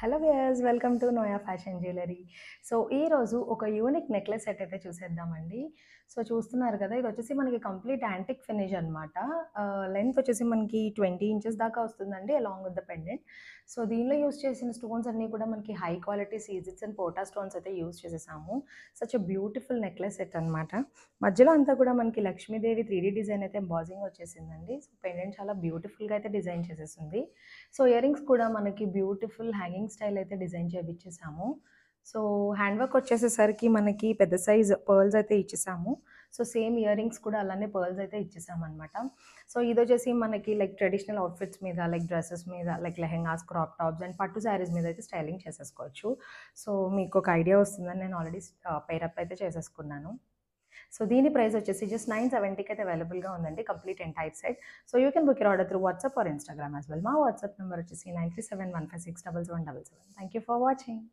Hello viewers, welcome to Noah fashion jewellery. So ఈరోజు ఒక unique necklace set అయితే చూసేద్దామండి. సో చూస్తున్నారు కదా, ఇది వచ్చేసి మనకి కంప్లీట్ యాంటిక్ ఫినిష్ అనమాట. లెంత్ వచ్చేసి మనకి 20 ఇంచెస్ దాకా వస్తుందండి, along with the pendant. So దీనిలో యూస్ చేసిన స్టోన్స్ అన్నీ కూడా మనకి హై క్వాలిటీ సీజెట్స్ అండ్ పోటా స్టోన్స్ అయితే యూస్ చేసేసాము. Such a beautiful necklace set అనమాట. మధ్యలో అంతా కూడా మనకి లక్ష్మీదేవి 3D డిజైన్ అయితే ఎంబాజింగ్ వచ్చేసిందండి. సో పెండెంట్ చాలా బ్యూటిఫుల్గా అయితే డిజైన్ చేసేసింది. సో ఇయరింగ్స్ కూడా మనకి బ్యూటిఫుల్ హ్యాంగింగ్ స్టైల్ అయితే డిజైన్ చేయించేసాము. సో హ్యాండ్ వర్క్ వచ్చేసేసరికి మనకి పెద్ద సైజ్ పర్ల్స్ అయితే ఇచ్చేసాము. సో సేమ్ ఇయరింగ్స్ కూడా అలానే పర్ల్స్ అయితే ఇచ్చేసామన్నమాట. సో ఇది వచ్చేసి మనకి లైక్ ట్రెడిషనల్ అవుట్ఫిట్స్ మీద, లైక్ డ్రెస్సెస్ మీద, like lehengas, crop tops and పట్టు శారీస్ మీద అయితే స్టైలింగ్ చేసేసుకోవచ్చు. సో మీకు ఒక ఐడియా వస్తుందని నేను ఆల్రెడీ పేరప్ అయితే చేసేసుకున్నాను. సో దీని ప్రైస్ వచ్చేసి జస్ట్ 970కి అయితే అవైలబుల్గా ఉందండి, complete and type set. So you can book your order through WhatsApp or Instagram as well. మా వాట్సాప్ నెంబర్ వచ్చేసి 9371567777. Thank you for watching.